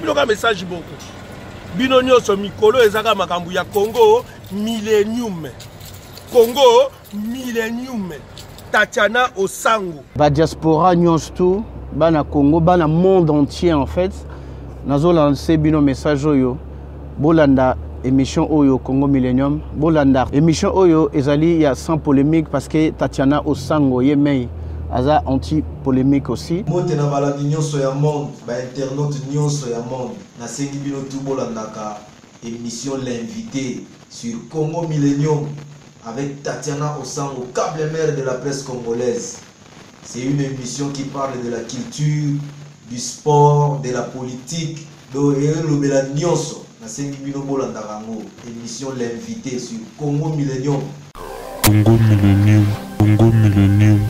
napeseli bino ka message beaucoup. Bino nyonso mikolo ezaka makambo ya Congo Millennium. Congo Millennium. Tatiana Osango. Ba diaspora nyonso tout, bana Congo, bana monde entier en fait. Nazo lancer bino message oyo. Bolanda émission Oyo Congo Millennium. Bolanda émission Oyo ezali ya sans polémique parce que Tatiana Osango yemei aza anti-polémique aussi. Mote na balandi nyonso ya monde, ba internaute nyonso ya monde. Na sengi bino tout bolandaka émission l'invité sur Congo Millennium avec Tatiana Osango, câble mère de la presse congolaise. C'est une émission qui parle de la culture, du sport, de la politique, de l'obéla nyonso. Na sengi bino bolandaka ngo émission l'invité sur Congo Millennium. Congo Millennium, Congo Millennium.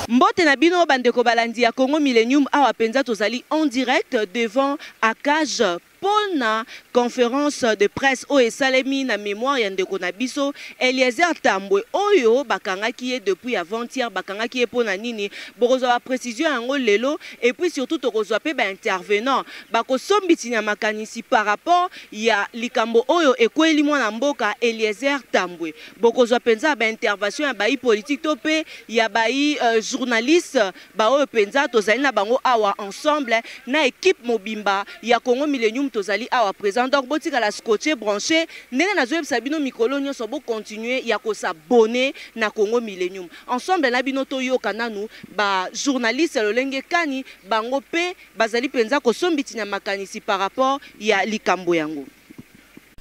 Mbote na bino bandeko balandi ya Congo Millennium awa penza tozali en direct devant Akage pour na conférence de presse oyo esalemi na mémoire ya ndeko na biso Eliezer Tambwe oyo bakangaki ye depuis avant-hier bakangaki ye pona nini bokozwa ba précision yango lelo et puis surtout tokozwa pe ba intervenant bakosombiti na makanisi par rapport ya likambo oyo ekweli mwana mboka Eliezer Tambwe bokozwa penza ba intervention ya bai politique to pe ya bai journaliste ba oyo penza tozali na bango awa ensemble na équipe mobimba ya Congo Millennium tozali awa présent donc botika la scotché branché ndenge na zoyeb sabino mikolo nyonso bo continuer ya ko s'abonner na Congo Millennium ensemble na bino to yoka nanu ba journaliste lolenge kani bango pe bazali penza ko sombiti na makanisi par rapport ya likambo yango.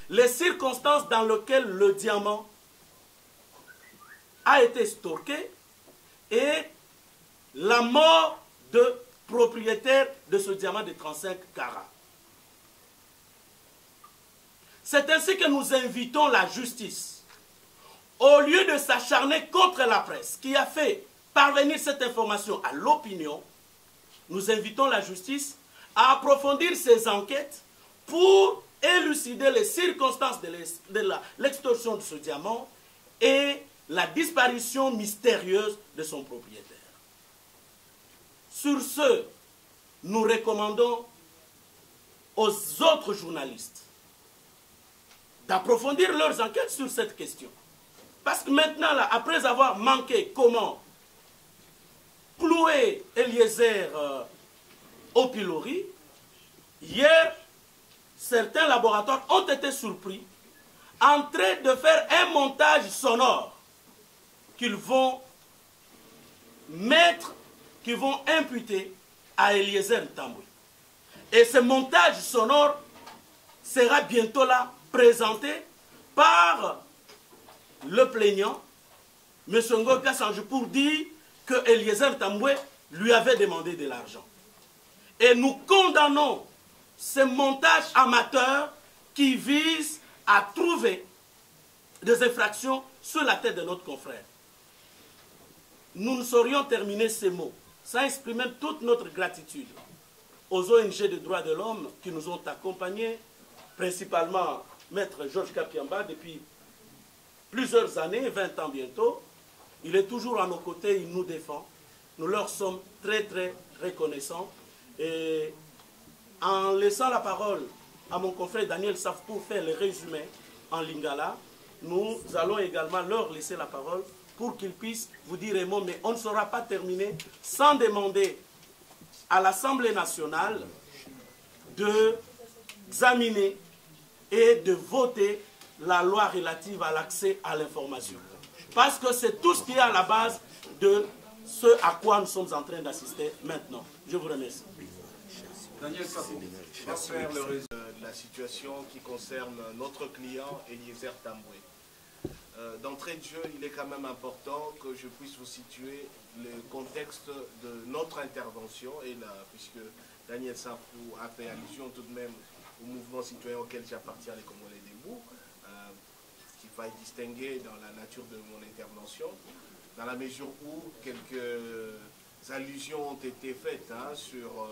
Les circonstances dans lesquelles le diamant a été stocké et la mort de propriétaire de ce diamant de 35 carats. C'est ainsi que nous invitons la justice, au lieu de s'acharner contre la presse qui a fait parvenir cette information à l'opinion, nous invitons la justice à approfondir ses enquêtes pour élucider les circonstances de l'extorsion de ce diamant et la disparition mystérieuse de son propriétaire. Sur ce, nous recommandons aux autres journalistes d'approfondir leurs enquêtes sur cette question. Parce que maintenant, là, après avoir manqué comment clouer Eliezer au pilori, hier, certains laboratoires ont été surpris en train de faire un montage sonore qu'ils vont mettre, qu'ils vont imputer à Eliezer Tambwe. Et ce montage sonore sera bientôt là, présenté par le plaignant, M. Ngoka Sanjou, pour dire que Eliezer Tambwe lui avait demandé de l'argent. Et nous condamnons ce montage amateur qui vise à trouver des infractions sur la tête de notre confrère. Nous ne saurions terminer ces mots sans exprimer toute notre gratitude aux ONG de droits de l'homme qui nous ont accompagnés, principalement Maître Georges Kapiamba depuis plusieurs années, 20 ans bientôt. Il est toujours à nos côtés, il nous défend. Nous leur sommes très très reconnaissants. Et en laissant la parole à mon confrère Daniel Saf pour faire le résumé en lingala, nous allons également leur laisser la parole pour qu'ils puissent vous dire un mot, mais on ne saura pas terminer sans demander à l'Assemblée nationale d'examiner et de voter la loi relative à l'accès à l'information. Parce que c'est tout ce qui est à la base de ce à quoi nous sommes en train d'assister maintenant. Je vous remercie. Daniel Sapou, on va faire le résumé de la situation qui concerne notre client Eliezer Tambwe. D'entrée de jeu, il est quand même important que je puisse vous situer le contexte de notre intervention, et là, puisque Daniel Sapou a fait allusion tout de même au mouvement citoyen auquel j'appartiens, les Congolais debout, qu'il faille distinguer dans la nature de mon intervention, dans la mesure où quelques allusions ont été faites sur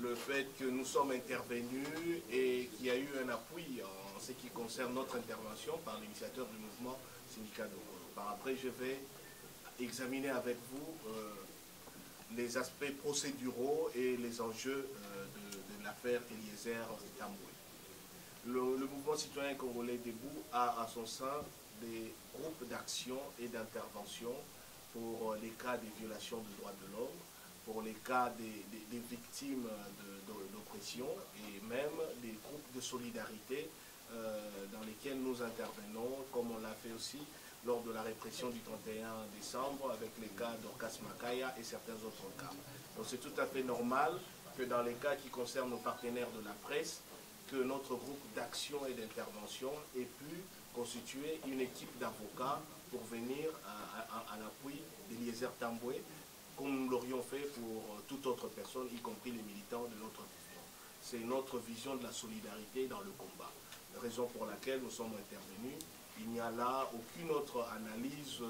le fait que nous sommes intervenus et qu'il y a eu un appui en ce qui concerne notre intervention par l'initiateur du mouvement syndicat de Golo. Par après, je vais examiner avec vous les aspects procéduraux et les enjeux de l'affaire Eliezer Tambwe. Le mouvement citoyen congolais debout a à son sein des groupes d'action et d'intervention pour les cas de violation des droits de l'homme, pour les cas des victimes d'oppression et même des groupes de solidarité dans lesquels nous intervenons, comme on l'a fait aussi lors de la répression du 31 décembre avec les cas d'Orcas Makaya et certains autres cas. Donc c'est tout à fait normal que dans les cas qui concernent nos partenaires de la presse, que notre groupe d'action et d'intervention ait pu constituer une équipe d'avocats pour venir à l'appui d'Eliezer Tambwe, comme nous l'aurions fait pour toute autre personne, y compris les militants de notre mouvement. C'est notre vision de la solidarité dans le combat. Raison pour laquelle nous sommes intervenus. Il n'y a là aucune autre analyse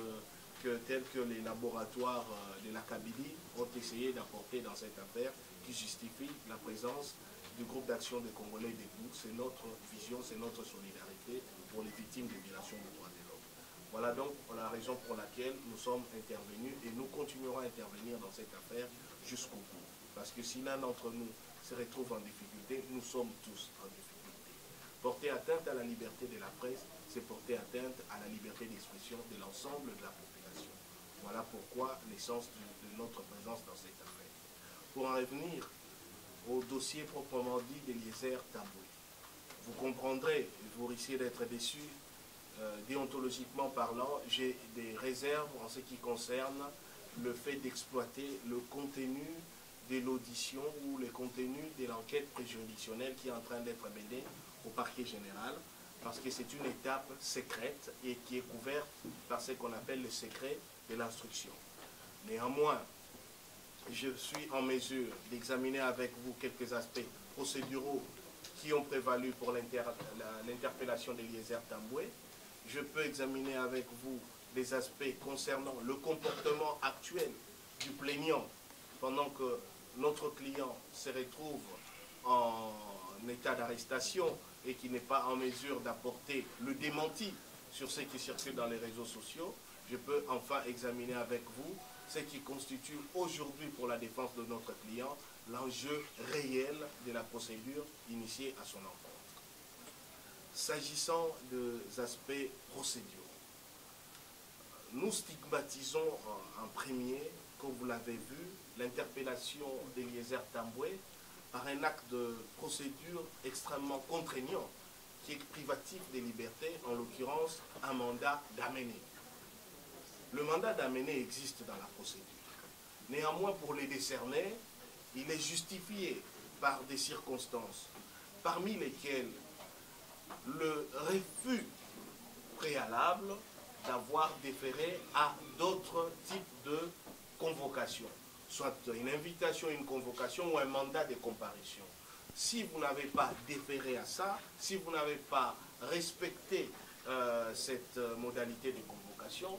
telle que les laboratoires de la Kabylie ont essayé d'apporter dans cette affaire qui justifie la présence du groupe d'action des Congolais debout. C'est notre vision, c'est notre solidarité pour les victimes des violations des droits de l'homme. Voilà donc la raison pour laquelle nous sommes intervenus et nous continuerons à intervenir dans cette affaire jusqu'au bout. Parce que si l'un d'entre nous se retrouve en difficulté, nous sommes tous en difficulté. Porter atteinte à la liberté de la presse, c'est porter atteinte à la liberté d'expression de l'ensemble de la population. Voilà pourquoi l'essence de notre présence dans cette affaire. Pour en revenir au dossier proprement dit d'Eliezer Tambwe, vous comprendrez, vous risquez d'être déçus, déontologiquement parlant, j'ai des réserves en ce qui concerne le fait d'exploiter le contenu de l'audition ou le contenu de l'enquête préjuridictionnelle qui est en train d'être menée au parquet général, parce que c'est une étape secrète et qui est couverte par ce qu'on appelle le secret de l'instruction. Néanmoins, je suis en mesure d'examiner avec vous quelques aspects procéduraux qui ont prévalu pour l'interpellation d'Eliezer Tambwe. Je peux examiner avec vous les aspects concernant le comportement actuel du plaignant pendant que notre client se retrouve en état d'arrestation et qui n'est pas en mesure d'apporter le démenti sur ce qui circule dans les réseaux sociaux. Je peux enfin examiner avec vous ce qui constitue aujourd'hui pour la défense de notre client l'enjeu réel de la procédure initiée à son encontre. S'agissant des aspects procéduraux, nous stigmatisons en premier, comme vous l'avez vu, l'interpellation d'Eliezer Tambwe par un acte de procédure extrêmement contraignant qui est privatif des libertés, en l'occurrence un mandat d'amener. Le mandat d'amener existe dans la procédure. Néanmoins, pour les décerner, il est justifié par des circonstances, parmi lesquelles le refus préalable d'avoir déféré à d'autres types de convocations, soit une invitation, une convocation ou un mandat de comparution. Si vous n'avez pas déféré à ça, si vous n'avez pas respecté cette modalité de convocation,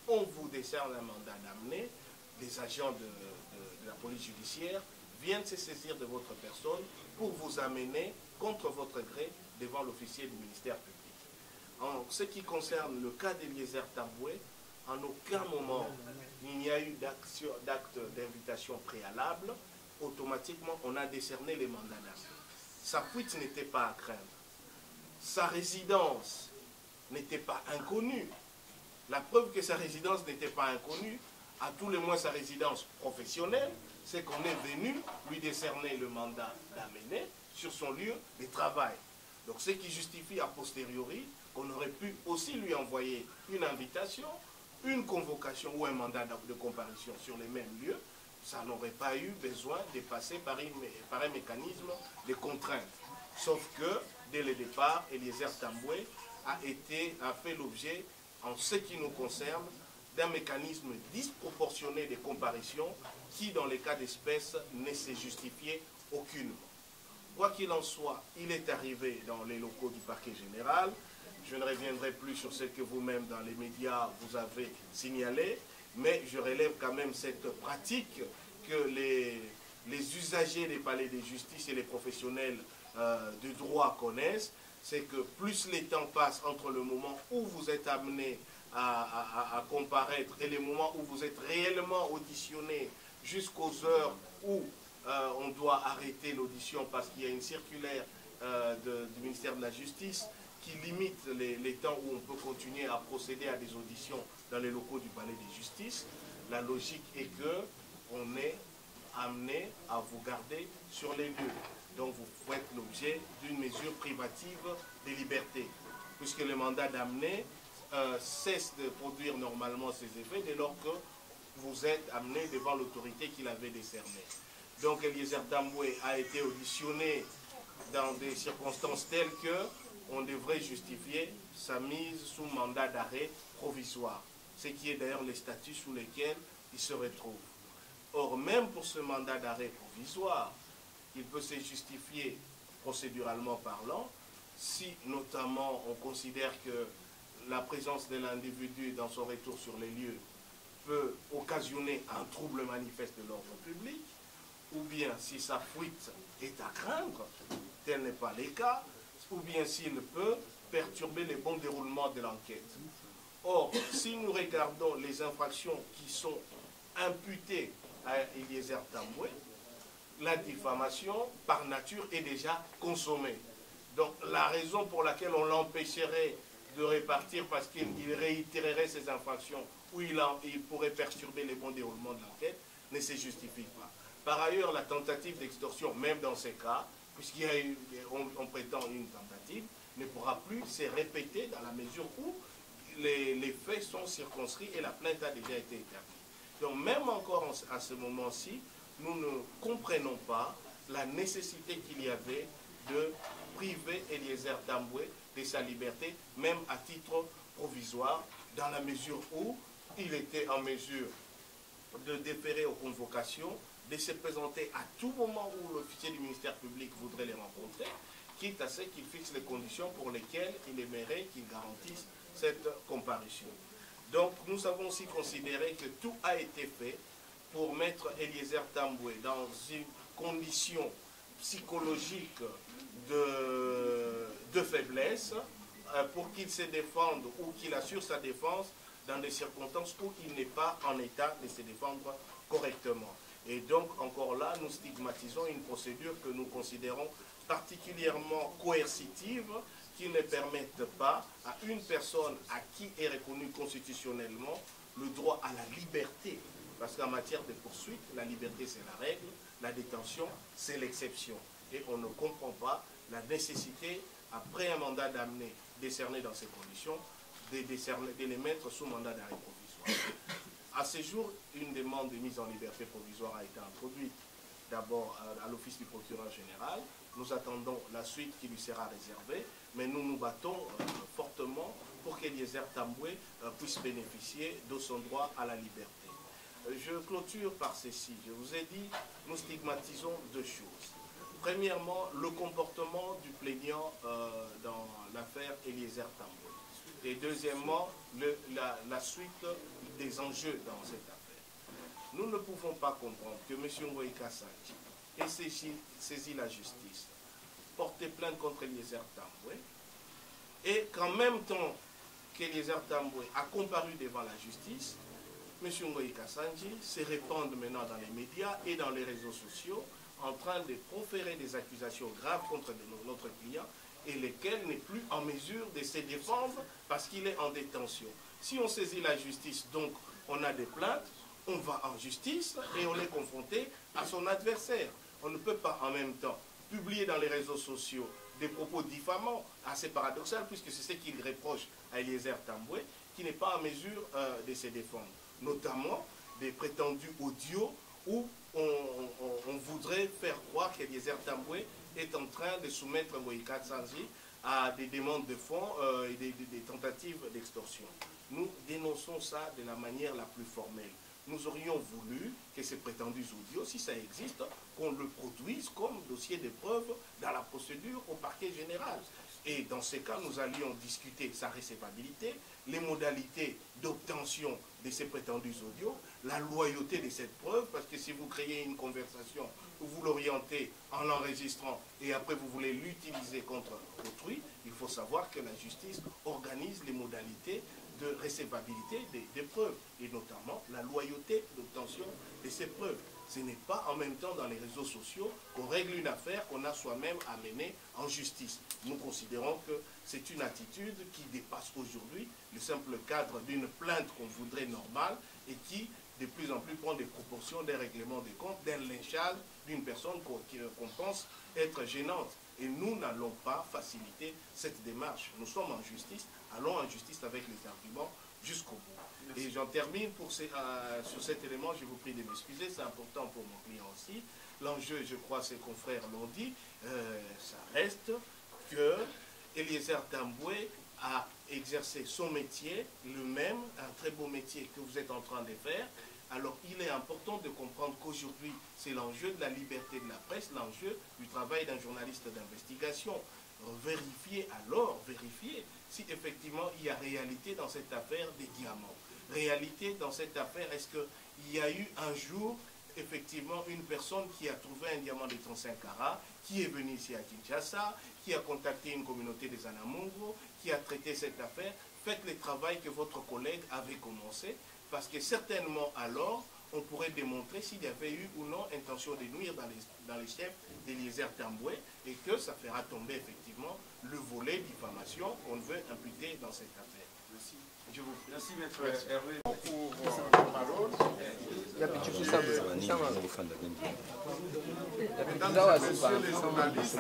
on vous décerne un mandat d'amener. Les agents de la police judiciaire viennent se saisir de votre personne pour vous amener contre votre gré devant l'officier du ministère public. En ce qui concerne le cas d'Eliezer Tambwe, en aucun moment il n'y a eu d'acte d'invitation préalable. Automatiquement, on a décerné les mandats d'amener. Sa fuite n'était pas à craindre. Sa résidence n'était pas inconnue. La preuve que sa résidence n'était pas inconnue, à tout le moins sa résidence professionnelle, c'est qu'on est venu lui décerner le mandat d'amener sur son lieu de travail. Donc ce qui justifie a posteriori qu'on aurait pu aussi lui envoyer une invitation, une convocation ou un mandat de comparution sur les mêmes lieux. Ça n'aurait pas eu besoin de passer par un mécanisme de contrainte. Sauf que, dès le départ, Eliezer Tambwe a fait l'objet, en ce qui nous concerne, d'un mécanisme disproportionné de comparution qui, dans les cas d'espèce, ne s'est justifié aucunement. Quoi qu'il en soit, il est arrivé dans les locaux du parquet général. Je ne reviendrai plus sur ce que vous-même, dans les médias, vous avez signalé, mais je relève quand même cette pratique que les usagers des palais de justice et les professionnels du droit connaissent, c'est que plus les temps passent entre le moment où vous êtes amené à comparaître et le moment où vous êtes réellement auditionné jusqu'aux heures où on doit arrêter l'audition parce qu'il y a une circulaire du ministère de la Justice qui limite les temps où on peut continuer à procéder à des auditions dans les locaux du palais de justice. La logique est qu'on est amené à vous garder sur les lieux. Donc vous faites l'objet d'une mesure privative des libertés, puisque le mandat d'amener cesse de produire normalement ses effets dès lors que vous êtes amené devant l'autorité qui l'avait décernée. Donc Eliezer Tambwe a été auditionné dans des circonstances telles qu'on devrait justifier sa mise sous mandat d'arrêt provisoire, ce qui est d'ailleurs les statuts sous lesquels il se retrouve. Or, même pour ce mandat d'arrêt provisoire, il peut se justifier procéduralement parlant, si notamment on considère que la présence de l'individu dans son retour sur les lieux peut occasionner un trouble manifeste de l'ordre public, ou bien si sa fuite est à craindre, tel n'est pas le cas, ou bien s'il peut perturber le bon déroulement de l'enquête. Or, si nous regardons les infractions qui sont imputées à Eliezer Tambwe, la diffamation, par nature, est déjà consommée. Donc, la raison pour laquelle on l'empêcherait de répartir parce qu'il réitérerait ses infractions ou il pourrait perturber le bon déroulement de l'enquête ne se justifie pas. Par ailleurs, la tentative d'extorsion, même dans ces cas, puisqu'on prétend une tentative, ne pourra plus se répéter dans la mesure où les faits sont circonscrits et la plainte a déjà été établie. Donc même encore à ce moment-ci, nous ne comprenons pas la nécessité qu'il y avait de priver Eliezer Tambwe de sa liberté, même à titre provisoire, dans la mesure où il était en mesure de déférer aux convocations, de se présenter à tout moment où l'officier du ministère public voudrait les rencontrer, quitte à ce qu'il fixe les conditions pour lesquelles il aimerait qu'il garantisse cette comparution. Donc nous avons aussi considéré que tout a été fait pour mettre Eliezer Tambwe dans une condition psychologique de faiblesse pour qu'il se défende ou qu'il assure sa défense dans des circonstances où il n'est pas en état de se défendre correctement. Et donc, encore là, nous stigmatisons une procédure que nous considérons particulièrement coercitive, qui ne permette pas à une personne à qui est reconnu constitutionnellement le droit à la liberté. Parce qu'en matière de poursuite, la liberté c'est la règle, la détention c'est l'exception. Et on ne comprend pas la nécessité, après un mandat d'amener décerné dans ces conditions, de les mettre sous mandat d'arrêt provisoire. À ce jour, une demande de mise en liberté provisoire a été introduite d'abord à l'office du procureur général. Nous attendons la suite qui lui sera réservée, mais nous nous battons fortement pour qu'Eliezer Tambwe puisse bénéficier de son droit à la liberté. Je clôture par ceci. Je vous ai dit, nous stigmatisons deux choses. Premièrement, le comportement du plaignant dans l'affaire Eliezer Tambwe. Et deuxièmement, la suite des enjeux dans cette affaire. Nous ne pouvons pas comprendre que M. Ngoï Kassanji ait saisi la justice, porté plainte contre Eliezer Tambwe, et qu'en même temps qu'Eliezer Tambwe a comparu devant la justice, M. Ngoï Kassanji se répande maintenant dans les médias et dans les réseaux sociaux en train de proférer des accusations graves contre notre client et lesquelles n'est plus en mesure de se défendre parce qu'il est en détention. Si on saisit la justice, donc on a des plaintes, on va en justice et on est confronté à son adversaire. On ne peut pas en même temps publier dans les réseaux sociaux des propos diffamants, assez paradoxal, puisque c'est ce qu'il reproche à Eliezer Tambwe, qui n'est pas en mesure de se défendre. Notamment des prétendus audios où on voudrait faire croire qu'Eliezer Tambwe est en train de soumettre Ngoï Kassanji à des demandes de fonds et des tentatives d'extorsion. Nous dénonçons ça de la manière la plus formelle. Nous aurions voulu que ces prétendus audios, si ça existe, qu'on le produise comme dossier de preuve dans la procédure au parquet général. Et dans ces cas, nous allions discuter sa recevabilité, les modalités d'obtention de ces prétendus audios, la loyauté de cette preuve, parce que si vous créez une conversation où vous l'orientez en l'enregistrant et après vous voulez l'utiliser contre autrui, il faut savoir que la justice organise les modalités de recevabilité des preuves, et notamment la loyauté d'obtention de ces preuves. Ce n'est pas en même temps dans les réseaux sociaux qu'on règle une affaire qu'on a soi-même à mener en justice. Nous considérons que c'est une attitude qui dépasse aujourd'hui le simple cadre d'une plainte qu'on voudrait normale et qui de plus en plus prend des proportions d'un règlement des comptes, d'un lynchage d'une personne qu'on pense être gênante. Et nous n'allons pas faciliter cette démarche. Nous sommes en justice, allons en justice avec les arguments jusqu'au bout. Et j'en termine sur cet élément, je vous prie de m'excuser, c'est important pour mon client aussi. L'enjeu, je crois, ses confrères l'ont dit, ça reste que Eliezer Tamboué a exercé son métier, le même, un très beau métier que vous êtes en train de faire. Alors il est important de comprendre qu'aujourd'hui, c'est l'enjeu de la liberté de la presse, l'enjeu du travail d'un journaliste d'investigation. Vérifier si effectivement il y a réalité dans cette affaire des diamants. Réalité dans cette affaire, est-ce qu'il y a eu un jour, effectivement, une personne qui a trouvé un diamant de 35 carats, qui est venue ici à Kinshasa, qui a contacté une communauté des Anamongo, qui a traité cette affaire? Faites le travail que votre collègue avait commencé, parce que certainement alors, on pourrait démontrer s'il y avait eu ou non intention de nuire dans les chefs d'Eliezer Tamboué, et que ça fera tomber effectivement le volet diffamation qu'on veut imputer dans cette affaire. Merci. Je vous prie. Merci, maître Hervé. Pour la parole. Mesdames et messieurs les journalistes,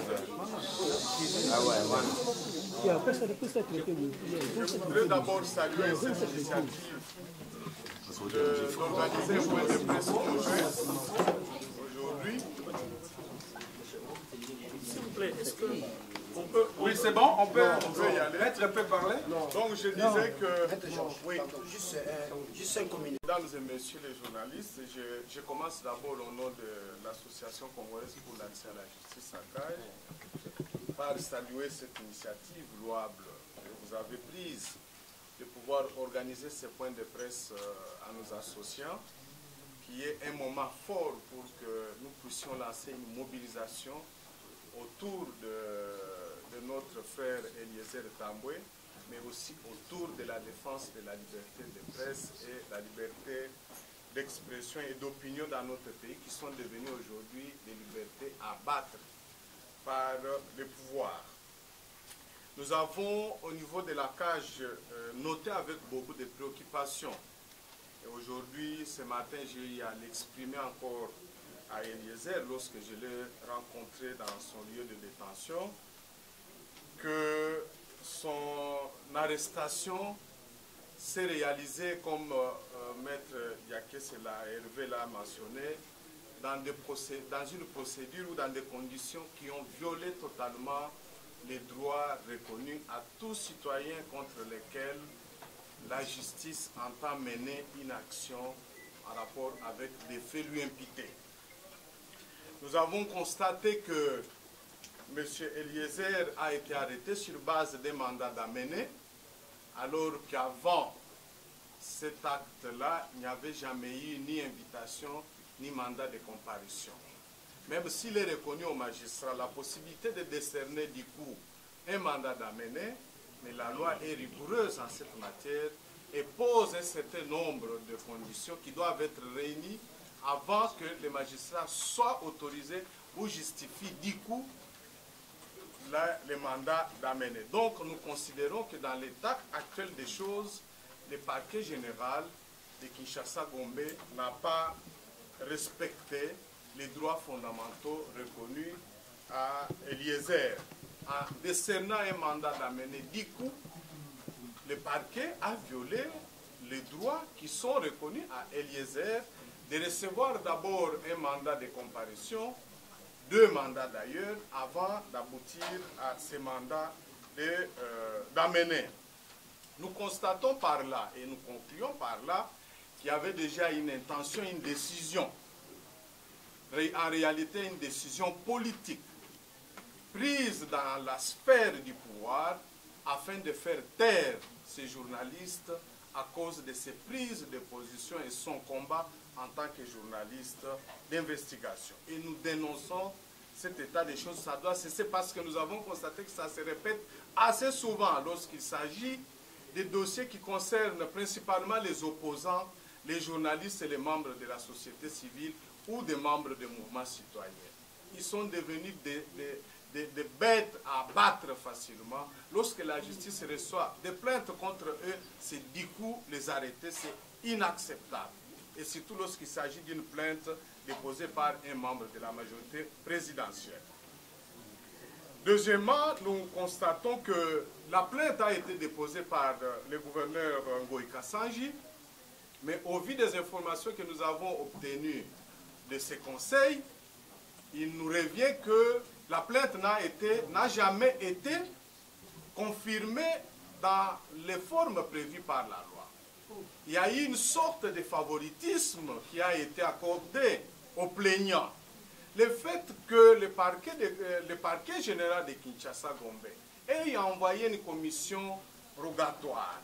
je voudrais d'abord saluer cette initiative d'organiser un point de presse aujourd'hui. S'il vous plaît, est-ce que... Oui, c'est bon, on peut y aller. Maître peut parler. Donc je disais que... Oui. Juste 5 minutes. Mesdames et messieurs les journalistes, je commence d'abord au nom de l'Association congolaise pour l'accès à la justice ACAJ par saluer cette initiative louable que vous avez prise de pouvoir organiser ce point de presse à nos associants, qui est un moment fort pour que nous puissions lancer une mobilisation autour de notre frère Eliezer Tamboué, mais aussi autour de la défense de la liberté de presse et la liberté d'expression et d'opinion dans notre pays, qui sont devenues aujourd'hui des libertés à battre par le pouvoir. Nous avons, au niveau de la cage, noté avec beaucoup de préoccupations. Et aujourd'hui, ce matin, j'ai eu à l'exprimer encore à Eliezer, lorsque je l'ai rencontré dans son lieu de détention, que son arrestation s'est réalisée, comme Maître Yakes et Hervé l'a mentionné, dans une procédure ou dans des conditions qui ont violé totalement les droits reconnus à tout citoyen contre lesquels la justice entend mener une action en rapport avec des faits lui imputés. Nous avons constaté que M. Eliezer a été arrêté sur base des mandats d'amener, alors qu'avant cet acte-là, il n'y avait jamais eu ni invitation ni mandat de comparution. Même s'il est reconnu au magistrat la possibilité de décerner du coup un mandat d'amener, mais la loi est rigoureuse en cette matière et pose un certain nombre de conditions qui doivent être réunies avant que les magistrats soient autorisés ou justifient du coup les mandats d'amener. Donc nous considérons que dans l'état actuel des choses, le parquet général de Kinshasa-Gombe n'a pas respecté les droits fondamentaux reconnus à Eliezer. En décernant un mandat d'amener, du coup, le parquet a violé les droits qui sont reconnus à Eliezer de recevoir d'abord un mandat de comparution, 2 mandats d'ailleurs, avant d'aboutir à ces mandats d'amener. Nous constatons par là, et nous concluons par là, qu'il y avait déjà une intention, une décision, en réalité une décision politique, prise dans la sphère du pouvoir, afin de faire taire ces journalistes à cause de ses prises de position et son combat en tant que journaliste d'investigation. Et nous dénonçons cet état des choses. Ça doit cesser parce que nous avons constaté que ça se répète assez souvent lorsqu'il s'agit des dossiers qui concernent principalement les opposants, les journalistes et les membres de la société civile ou des membres des mouvements citoyens. Ils sont devenus des bêtes à abattre facilement. Lorsque la justice reçoit des plaintes contre eux, c'est du coup les arrêter, c'est inacceptable. Et surtout lorsqu'il s'agit d'une plainte déposée par un membre de la majorité présidentielle. Deuxièmement, nous constatons que la plainte a été déposée par le gouverneur Ngoï Kassanji, mais au vu des informations que nous avons obtenues de ces conseils, il nous revient que la plainte n'a jamais été confirmée dans les formes prévues par la loi. Il y a eu une sorte de favoritisme qui a été accordé aux plaignants. Le fait que le parquet général de Kinshasa-Gombe ait envoyé une commission rogatoire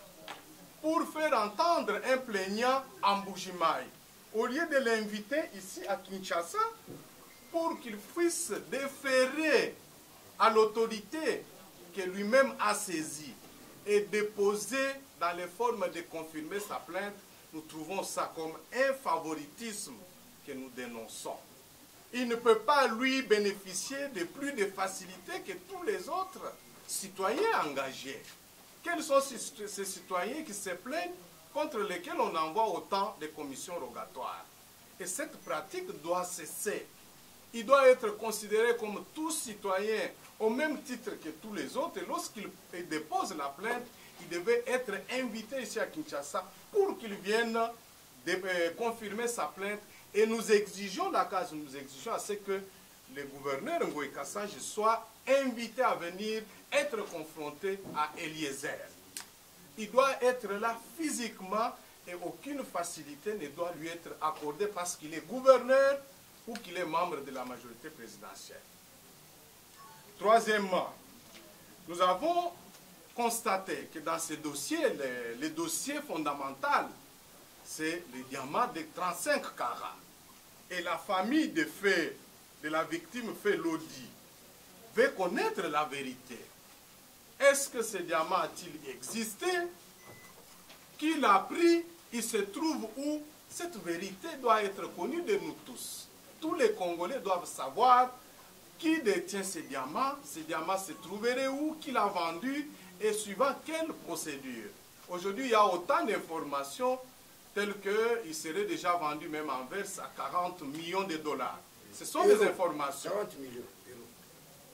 pour faire entendre un plaignant en Bujimaï, au lieu de l'inviter ici à Kinshasa pour qu'il puisse déférer à l'autorité que lui-même a saisie et déposer dans les formes de confirmer sa plainte, nous trouvons ça comme un favoritisme que nous dénonçons. Il ne peut pas, lui, bénéficier de plus de facilités que tous les autres citoyens engagés. Quels sont ces citoyens qui se plaignent, contre lesquels on envoie autant de commissions rogatoires? Et cette pratique doit cesser. Il doit être considéré comme tout citoyen au même titre que tous les autres. Et lorsqu'il dépose la plainte, il devait être invité ici à Kinshasa pour qu'il vienne confirmer sa plainte. Et nous exigeons à ce que le gouverneur Ngoï Kassanji soit invité à venir être confronté à Eliezer. Il doit être là physiquement et aucune facilité ne doit lui être accordée parce qu'il est gouverneur ou qu'il est membre de la majorité présidentielle. Troisièmement, nous avons constaté que dans ces dossiers, les dossiers fondamentaux, c'est le diamant de 35 carats. Et la famille de la victime Fé Lodi veut connaître la vérité. Est-ce que ce diamant a-t-il existé? Qui l'a pris? Il se trouve où? Cette vérité doit être connue de nous tous. Tous les Congolais doivent savoir qui détient ces diamants se trouverait où, qui l'a vendu et suivant quelle procédure. Aujourd'hui, il y a autant d'informations telles qu'il serait déjà vendu même en verse à 40 millions de dollars. Ce sont des informations. 40 millions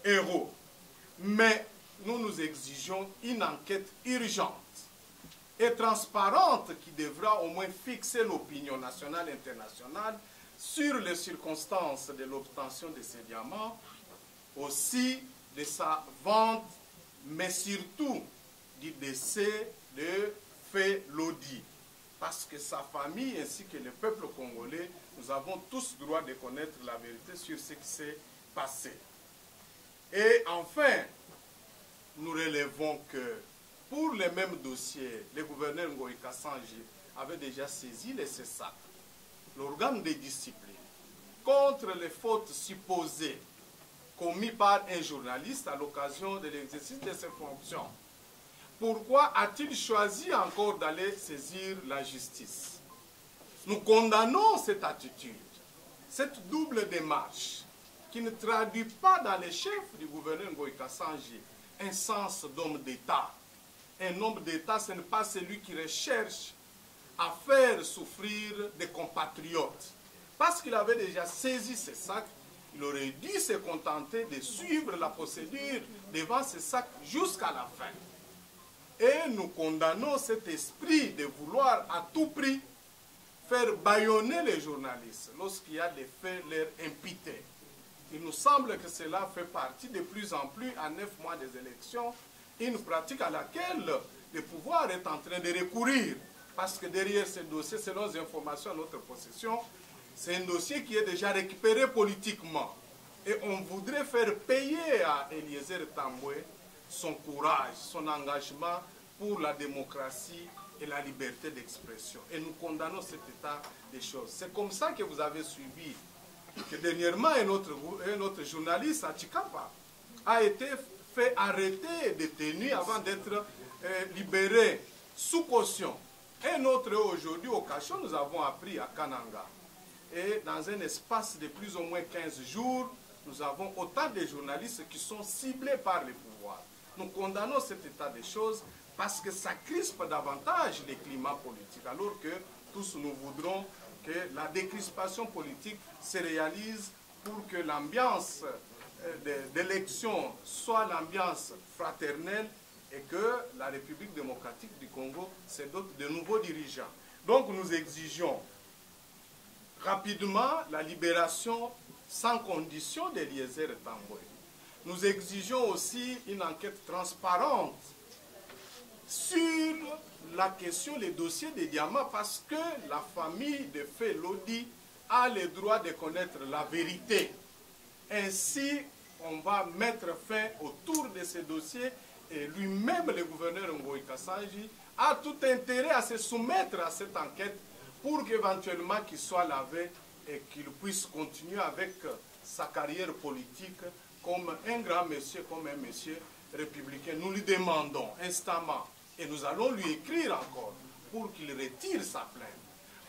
euros. Mais nous exigeons une enquête urgente et transparente qui devra au moins fixer l'opinion nationale et internationale sur les circonstances de l'obtention de ces diamants, aussi de sa vente, mais surtout du décès de Fé Lodi. Parce que sa famille ainsi que le peuple congolais, nous avons tous droit de connaître la vérité sur ce qui s'est passé. Et enfin, nous relevons que pour les mêmes dossiers, le gouverneur Ngoï Kassanji avait déjà saisi le CESAC, l'organe de discipline, contre les fautes supposées commises par un journaliste à l'occasion de l'exercice de ses fonctions. Pourquoi a-t-il choisi encore d'aller saisir la justice? Nous condamnons cette attitude, cette double démarche qui ne traduit pas dans les chefs du gouverneur Ngoï Kassanji un sens d'homme d'État. Un homme d'État, ce n'est pas celui qui recherche à faire souffrir des compatriotes. Parce qu'il avait déjà saisi ces sacs, il aurait dû se contenter de suivre la procédure devant ces sacs jusqu'à la fin. Et nous condamnons cet esprit de vouloir à tout prix faire bâillonner les journalistes lorsqu'il y a des faits leur imputés. Il nous semble que cela fait partie de plus en plus, à 9 mois des élections, une pratique à laquelle le pouvoir est en train de recourir. Parce que derrière ce dossier, selon les informations à notre possession, c'est un dossier qui est déjà récupéré politiquement. Et on voudrait faire payer à Eliezer Tamboué son courage, son engagement pour la démocratie et la liberté d'expression. Et nous condamnons cet état des choses. C'est comme ça que vous avez suivi que dernièrement un autre journaliste à Chikapa a été fait arrêter et détenu avant d'être libéré sous caution. Un autre aujourd'hui au Cachot, nous avons appris à Kananga. et dans un espace de plus ou moins 15 jours, nous avons autant de journalistes qui sont ciblés par les pouvoirs. Nous condamnons cet état de choses parce que ça crispe davantage les climats politiques, alors que tous nous voudrons que la décrispation politique se réalise pour que l'ambiance d'élection soit l'ambiance fraternelle et que la République démocratique du Congo se dote de nouveaux dirigeants. Donc nous exigeons rapidement la libération sans condition d'Eliezer Tambwe. Nous exigeons aussi une enquête transparente sur la question, les dossiers des diamants, parce que la famille de Fé Lodi a le droit de connaître la vérité. Ainsi, on va mettre fin autour de ces dossiers et lui-même, le gouverneur Ngoï Kassanji, a tout intérêt à se soumettre à cette enquête pour qu'éventuellement qu'il soit lavé et qu'il puisse continuer avec sa carrière politique comme un grand monsieur, comme un monsieur républicain. Nous lui demandons instamment, et nous allons lui écrire encore, pour qu'il retire sa plainte.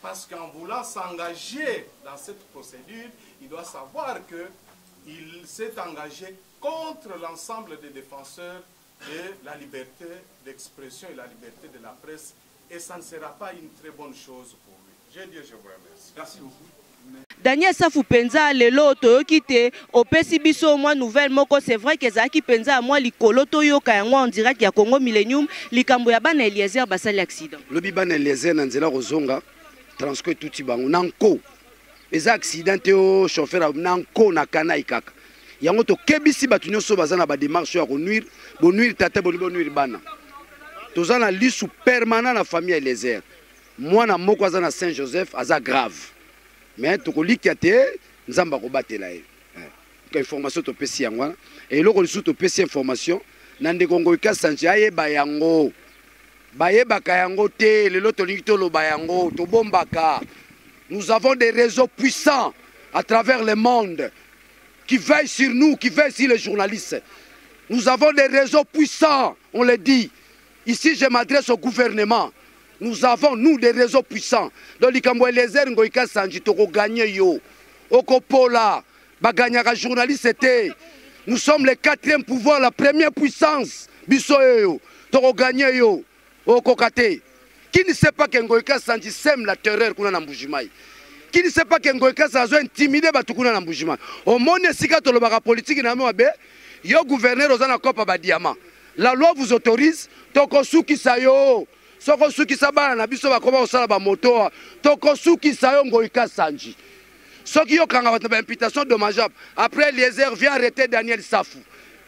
Parce qu'en voulant s'engager dans cette procédure, il doit savoir qu'il s'est engagé contre l'ensemble des défenseurs de la liberté d'expression et la liberté de la presse. Et ça ne sera pas une très bonne chose pour lui. Je dis, je vous remercie. Merci beaucoup. Daniel Safou Penza lelo toyoki te opesi biso mwa nouvelle moko. C'est vrai que ezalaki penza mwa likolo toyoka yango en direct ya Congo Millennium likambo ya bana Eliezer basali accident. Lobi bana Eliezer na nzela kozonga transco tuti bango nanko eza accident o chauffeur nanko na kanai kaka yango to kebisi batu nyonso bazana ba démarche ya konuire bonuire tata bonuire bana tozana lisu permanent na famille Eliezer mwana moko aza na Saint Joseph aza grave. Mais tokolikia te nzamba ko batela ye information to pesi yango et loko lisu to pesi information na ndeko Ngoï Kassanji ayeba yango bayebaka yango te lelo tolingi toloba yango tobombaka. Nous avons des réseaux puissants à travers le monde qui veillent sur nous, qui veillent sur les journalistes. Nous avons des réseaux puissants, on le dit. Ici je m'adresse au gouvernement. Nous avons, nous, des réseaux puissants. Donc, Eliezer Ngoï Kassanji, toko gagné yo. Okopola, baganyaka journaliste était. Nous sommes le 4e pouvoir, la première puissance. Biso yo, toko gagné yo. Okokate. Qui ne sait pas que Ngoï Kassanji sème la terreur qu'on a dans Mbujimai? Qui ne sait pas que Ngoï Kassanji a intimidé Batukuna dans Mbujimai? Au monde, si tu as politique, yo gouverneur aux anakopa ba diamant. La loi vous autorise, toko souki sayo. Soko suki sabana na biso bakoma osala ba moto toko suki sayo Ngoï Kassanji soki yo kanga ba imputation dommageable après Eliezer vient arrêter Daniel Safou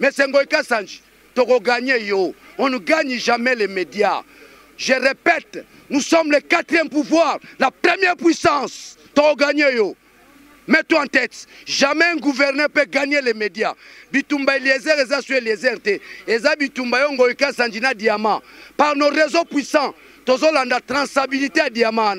mais c'est Ngoï Kassanji toko gagner yo on ne gagne jamais les médias. Je répète, nous sommes le 4e pouvoir, la première puissance. Toko gagner yo. Mets-toi en tête, jamais un gouverneur peut gagner les médias. Bitumba Eliezer, eza sur Eliezer te. Eza bitumba yo Ngoï Kassanji na diamant. Par nos réseaux puissants, tozolanda traçabilité à diamant.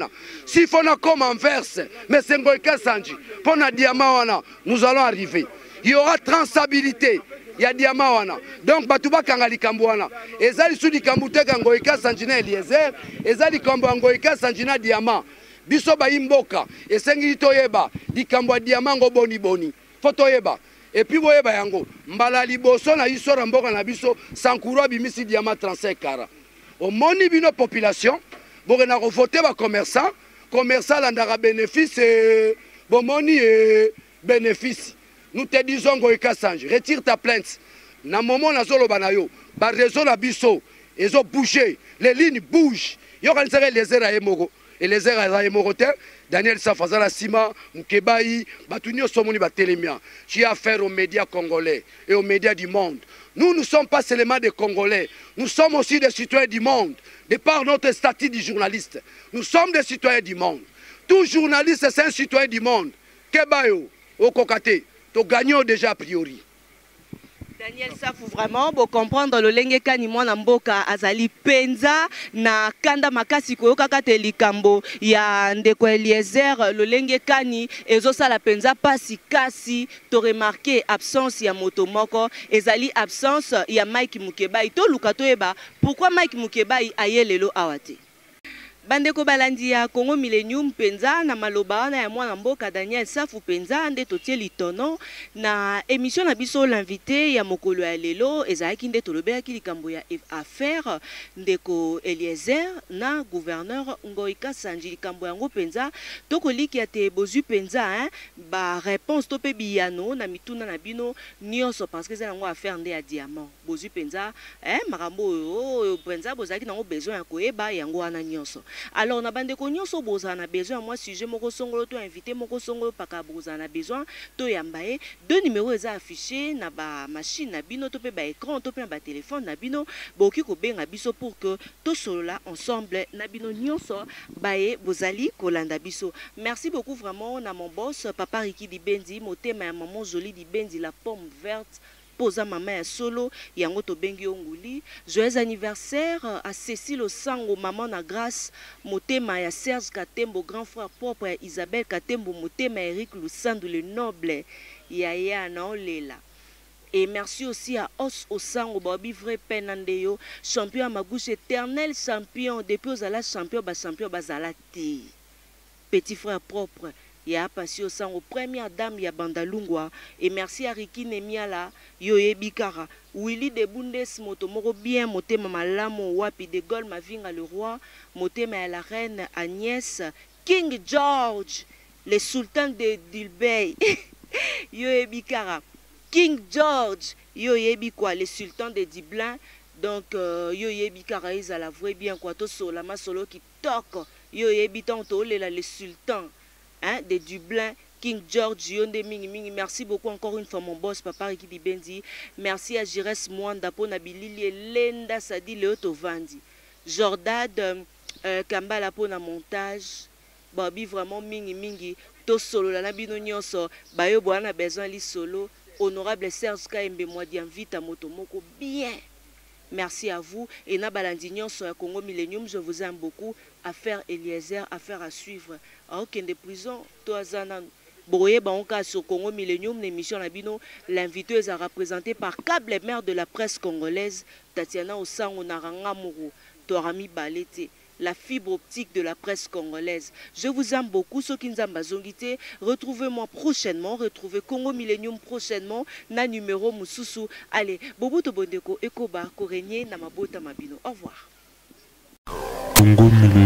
S'il faut na comme en verse, mais c'est Ngoï Kassanji. Pour na diamant wana, nous allons arriver. Il y aura traçabilité. Il y a diamant wana. Donc batuba kanga likambo wana. Eza li sudi kambute ka Ngoï Kassanji na Eliezer, eza li kambo Ngoï Kassanji na diamant. Biso ba imboka esengi toyeba likambo diamant ngo boni boni foto yeba et puis boyeba yango mbala liboso na isora mboka na biso sankuro bimisi diamant 35 kara au moni bino population boke na voter ba commerçant landara bénéfice bomoni bénéfice. Nous te disons Ngoï Kassanji retire ta plainte na moment na zolo banayo ba réseau na biso ezo bouger les lignes bougent yo kanisa les era emoko. Et les airs à Daniel Safazala Sima, Moukebaï, Batunio Somoni Batelemia. J'ai affaire aux médias congolais et aux médias du monde. Nous ne sommes pas seulement des Congolais, nous sommes aussi des citoyens du monde. De par notre statut de journaliste, nous sommes des citoyens du monde. Tout journaliste, c'est un citoyen du monde. Kebayo, au Kokate, tu gagnes déjà a priori. Daniel Safou vraiment bo comprendre le lenge kani mwana mboka azali penza na kanda makasi koyoka kate likambo ya ndeko Eliezer le lenge kani ezosala penza pasi kasi to remarquer absence ya moto moko ezali absence ya Mike Mukebai to luka toyeba pourquoi Mike Mukebai ayelelo awate. bandeko balandi ya Congo Millennium penza na maloba wana ya mwana mboka Daniel Safu penza nde totie litono na émission na biso l'invité ya mokolo ya lelo ezalaki nde tolobelaki likambo ya affaire ndeko Eliezer na gouverneur Ngoi Kasanji likambo yango penza tokoliki ya te bozwi penza ba réponse to pe biyano na mituna na bino nyonso parce que ezala ngo affaire nde ya diamant bozwi penza makambo oyo penza bozalaki nango besoin ya koyeba yango wana nyonso. Alors na bande ko nyonso boza na besoin moi sujet moko songolo to invité moko songolo paka boza na besoin to yambaye deux numéros eza affiché na ba machine na bino to pe ba écran to pe na ba téléphone na bino boki ko benga biso pour que to solola ensemble na bino nyonso baye bozali kolanda biso. Merci beaucoup vraiment na mon boss papa Riki Dibendi motema ya maman Jolie Dibendi la pomme verte posa mama ya solo yango to bengi onguli. Joyeux anniversaire à Cécile Osango maman na grâce motema ya Serge Katembo grand frère propre ya Isabelle Katembo motema ya Eric Lusandu le noble yaya na olela. Et merci aussi à Os Osango Bobby vrai penandeyo champion à ma gauche éternel champion depuis ozala champion bazalati petit frère propre ya Pasio Sango première dame ya Bandalungwa. Et merci à Riki Nemiala Yoye Bikara Willy de Bundes moto moko bien motema malamu wapi de Gaulle Mavinga le roi motema ya la reine Agnès King George le sultan de Dilbey Yoye Bikara King George Yoye Bikwa le sultan de Diblin. Donc Yoye Bikara à la vraie bien quoi to sola masolo qui toque Yoye Bitan to le sultan de Dublin, King George, Yonde Mingi Mingi. Merci beaucoup encore une fois mon boss, papa Riki Dibendi. Merci à Jires Mwanda, Ponabilili, Lenda Sadi, Leoto Vandi. Jordad, Kambala Pona montage. Babi vraiment Mingi Mingi. To solo, la nabino nyonso. Bayo boana besoin li solo. Honorable Serge Kaembe Mwadian Vita Motomoko. Bien. Merci à vous. Et na balandignon sur le Congo Millennium, je vous aime beaucoup. Affaire Eliezer, affaire à suivre. Aucun de prison, toi Zanan. Boye Banka sur Congo Millennium, l'émission Nabino, l'invité est représenté par câble mère de la presse congolaise, Tatiana Osango Naranga Mourou, Torami Balete, la fibre optique de la presse congolaise. Je vous aime beaucoup, ceux qui nous ont zongité. Retrouvez-moi prochainement, retrouvez Congo Millennium prochainement, na numéro Moussousou. Allez, Bobo Tobondeko, Ekoba, Korenye, Namabota Mabino. Au revoir. Congo Millennium.